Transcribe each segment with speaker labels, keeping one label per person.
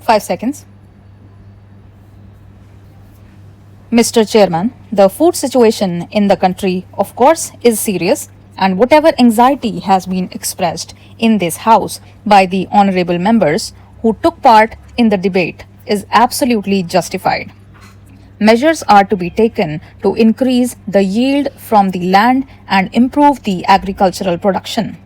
Speaker 1: 5 seconds. Mr. Chairman, the food situation in the country, of course, is serious, and whatever anxiety has been expressed in this House by the honorable members who took part in the debate is absolutely justified. Measures are to be taken to increase the yield from the land and improve the agricultural production.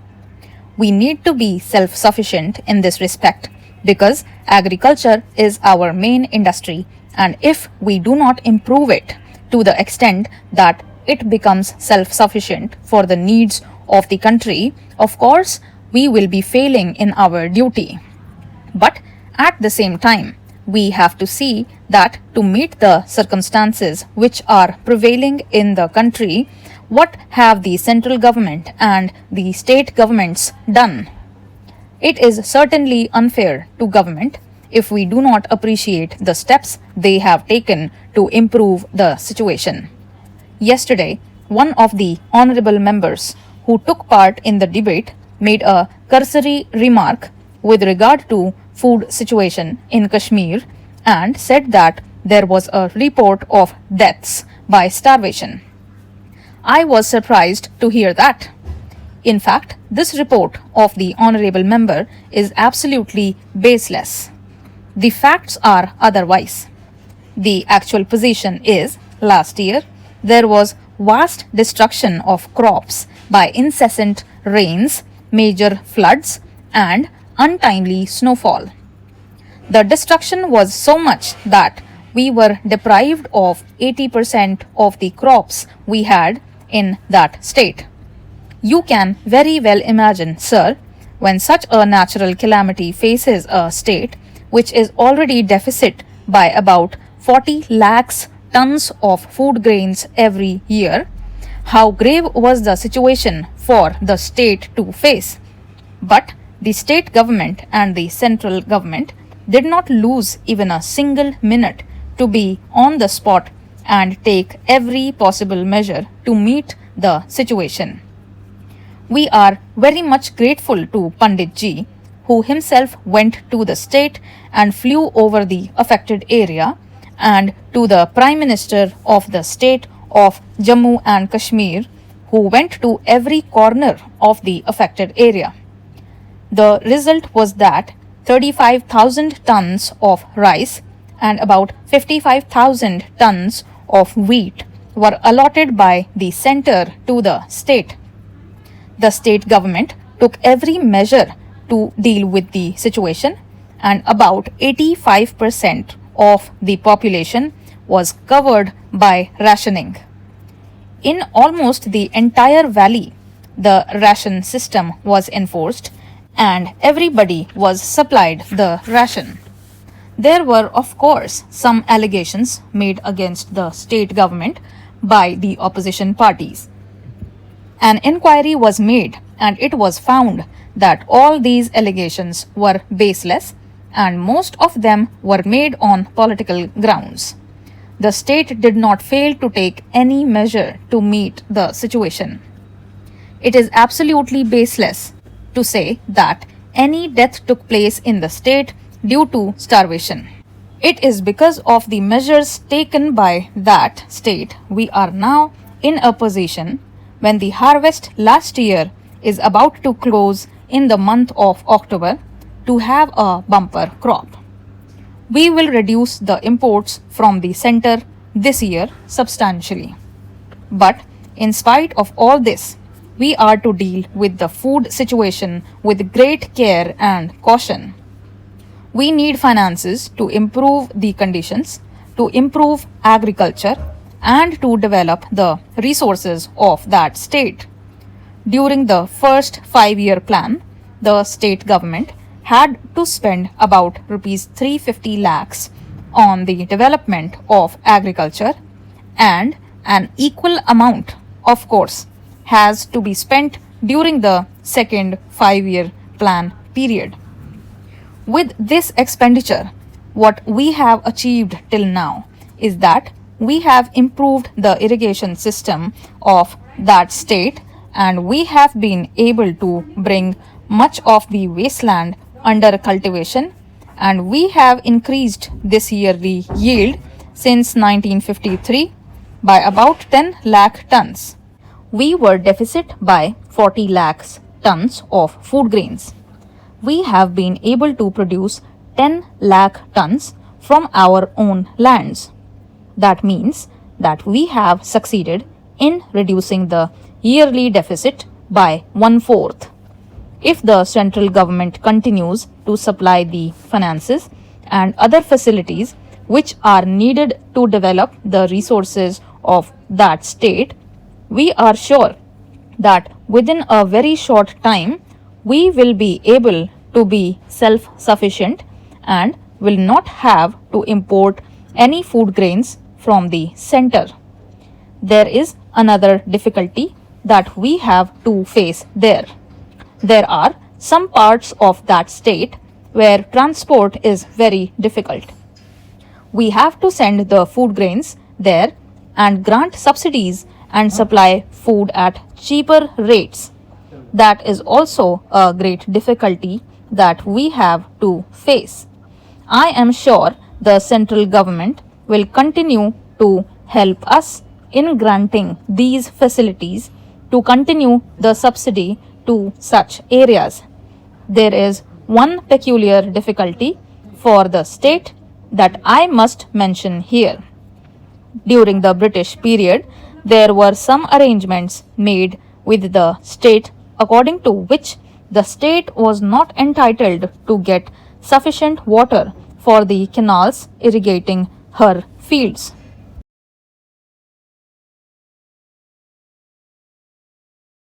Speaker 1: We need to be self sufficient in this respect because agriculture is our main industry, and if we do not improve it to the extent that it becomes self sufficient for the needs of the country, of course, we will be failing in our duty. But at the same time, we have to see that to meet the circumstances which are prevailing in the country, what have the central government and the state governments done? It is certainly unfair to government if we do not appreciate the steps they have taken to improve the situation. Yesterday, one of the honorable members who took part in the debate made a cursory remark with regard to food situation in Kashmir and said that there was a report of deaths by starvation. I was surprised to hear that. In fact, this report of the honorable member is absolutely baseless. The facts are otherwise. The actual position is, last year, there was vast destruction of crops by incessant rains, major floods, and untimely snowfall. The destruction was so much that we were deprived of 80% of the crops we had in that state. You can very well imagine, sir, when such a natural calamity faces a state which is already deficit by about 40 lakhs tons of food grains every year, how grave was the situation for the state to face. But the state government and the central government did not lose even a single minute to be on the spot and take every possible measure to meet the situation. We are very much grateful to Pandit Ji, who himself went to the state and flew over the affected area, and to the Prime Minister of the state of Jammu and Kashmir, who went to every corner of the affected area. The result was that 35,000 tons of rice and about 55,000 tons of wheat were allotted by the center to the state. The state government took every measure to deal with the situation, and about 85% of the population was covered by rationing. In almost the entire valley, the ration system was enforced and everybody was supplied the ration. There were, of course, some allegations made against the state government by the opposition parties. An inquiry was made and it was found that all these allegations were baseless and most of them were made on political grounds. The state did not fail to take any measure to meet the situation. It is absolutely baseless to say that any death took place in the state due to starvation. It is because of the measures taken by that state we are now in a position when the harvest last year is about to close in the month of October to have a bumper crop. We will reduce the imports from the center this year substantially. But in spite of all this, we are to deal with the food situation with great care and caution. We need finances to improve the conditions, to improve agriculture, and to develop the resources of that state. During the first 5-year plan, the state government had to spend about rupees 350 lakhs on the development of agriculture, and an equal amount, of course, has to be spent during the second 5-year plan period. With this expenditure, what we have achieved till now is that we have improved the irrigation system of that state, and we have been able to bring much of the wasteland under cultivation, and we have increased this yearly yield since 1953 by about 10 lakh tons. We were deficit by 40 lakhs tons of food grains. We have been able to produce 10 lakh tons from our own lands. That means that we have succeeded in reducing the yearly deficit by 1/4. If the central government continues to supply the finances and other facilities which are needed to develop the resources of that state, we are sure that within a very short time we will be able to be self-sufficient and will not have to import any food grains from the center. There is another difficulty that we have to face there. There are some parts of that state where transport is very difficult. We have to send the food grains there and grant subsidies and supply food at cheaper rates. That is also a great difficulty that we have to face. I am sure the central government will continue to help us in granting these facilities to continue the subsidy to such areas. There is one peculiar difficulty for the state that I must mention here. During the British period, there were some arrangements made with the state according to which the state was not entitled to get sufficient water for the canals irrigating her fields.